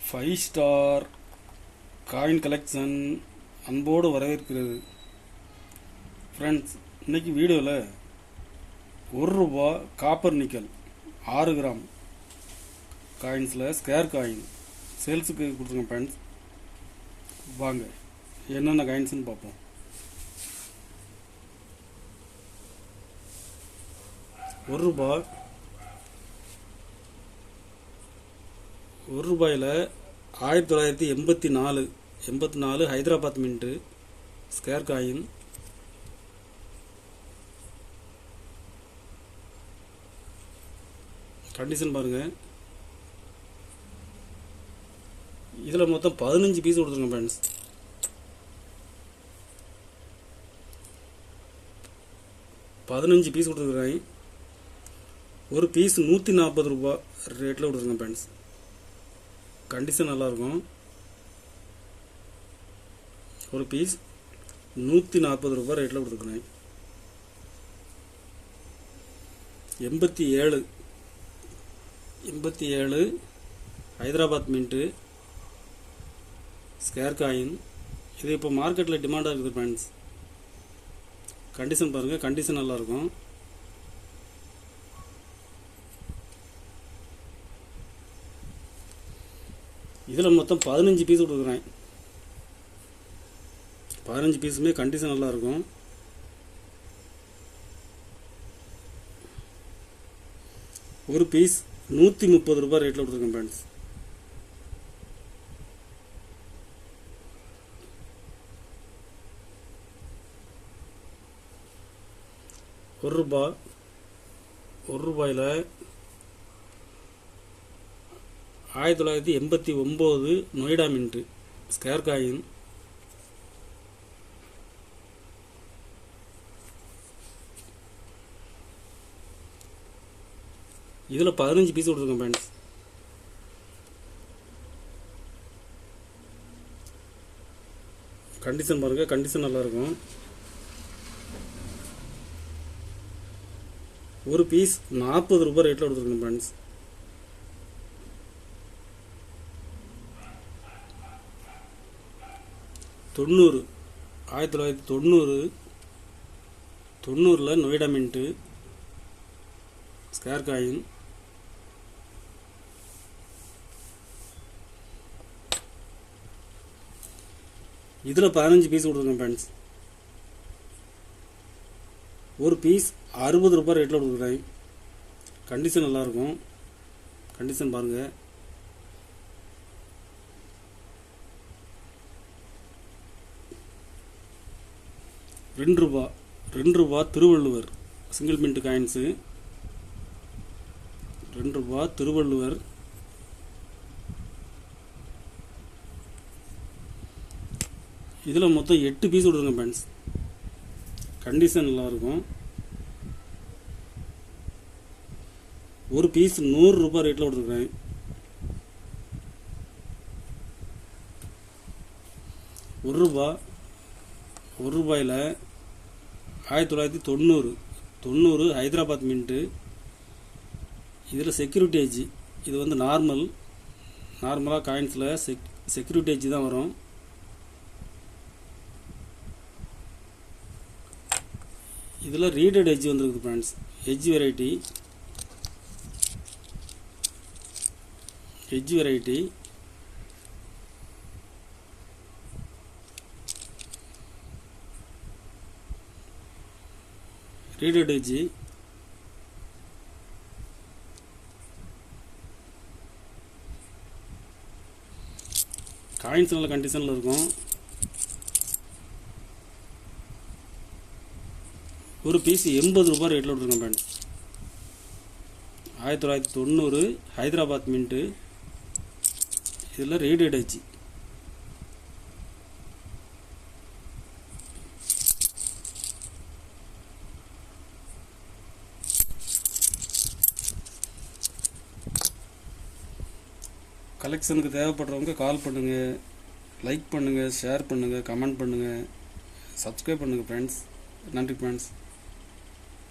Five star coin collection அன்போடு வரவேற்கிறது. Friends, இன்னைக்கு வீடியோவில் ₹1 காப்பர் நிக்கல் 6 கிராம் காயின்ஸில் ஸ்கேர் காயின் சேல்ஸுக்கு கொடுத்துருங்க. ஃப்ரெண்ட்ஸ், வாங்க என்னென்ன காயின்ஸ்னு பார்ப்போம். ₹1 1984 Hyderabad mint square coin. Condition பாருங்கள். இதில் மொத்தம் 15 பீஸ் கொடுத்துருங்க. ஃப்ரெண்ட்ஸ், 15 பீஸ் கொடுத்துருக்குறாங்க. ஒரு பீஸ் ₹140 ரேட்டில் கொடுத்துருங்க. ஃப்ரெண்ட்ஸ், கண்டிஷன் நல்லாயிருக்கும். ஒரு பீஸ் ₹140 ரேட்டில் கொடுத்துருக்குறேன். 87 ஹைதராபாத் மின்ட்டு ஸ்கேர் காயின். இது இப்போ மார்க்கெட்டில் டிமாண்டாக இருக்குது. ஃப்ரெண்ட்ஸ், கண்டிஷன் பாருங்கள். கண்டிஷன் நல்லாயிருக்கும். இதில் மொத்தம் 15 பீஸ் கொடுக்குறேன். 15 பீஸுமே கண்டிஷன் நல்லாயிருக்கும். ஒரு பீஸ் ₹130 ரேட்டில் கொடுத்துருக்கேன். Friends, ₹1 1989 Noida mint square coin. இதில் 15 பீஸ் கொடுத்துருக்கேன். ஃப்ரெண்ட்ஸ், கண்டிஷன் பாருங்கள். கண்டிஷன் நல்லாயிருக்கும். ஒரு பீஸ் ₹40 ரேட்டில் கொடுத்துருக்கேன். Friends, $90 1990 Noida mint square coin. இதில் 15 பீஸ் கொடுத்துருக்கேன். ஃப்ரெண்ட்ஸ், ஒரு பீஸ் ₹60 ரேட்டில் கொடுக்குறேன். கண்டிஷன் நல்லாயிருக்கும். கண்டிஷன் பாருங்கள். ₹2 Thiruvalluvar single mint coins. ₹2 Thiruvalluvar. இதில் மொத்தம் 8 பீஸ் கொடுத்துருங்க. ஃப்ரெண்ட்ஸ், கண்டிஷன் நல்லாயிருக்கும். ஒரு பீஸ் ₹100 ரேட்டில் கொடுத்துருக்குறேன். ₹1 1990 ஹைதராபாத் மின்ட்டு. இதில் செக்யூரிட்டி ஏஜ். இது வந்து நார்மலாக காயின்ஸில் செக்யூரிட்டி ஏஜ் தான் வரும். இதில் ரீடட் எட்ஜ் வந்துருக்குது. Friends, edge variety reeded edge. Coins நல்ல கண்டிஷனில் இருக்கும். ஒரு பீஸ் ₹80 ரேட்டில் விட்டுருக்கேன். Friends, 1990 Hyderabad mint. இதில் ரீடட் எட்ஜ். கலெக்ஷனுக்கு தேவைப்படுறவங்க கால் பண்ணுங்கள், லைக் பண்ணுங்கள், ஷேர் பண்ணுங்கள், கமெண்ட் பண்ணுங்கள், சப்ஸ்கிரைப் பண்ணுங்கள். ஃப்ரெண்ட்ஸ், நன்றி ஃப்ரெண்ட்ஸ்.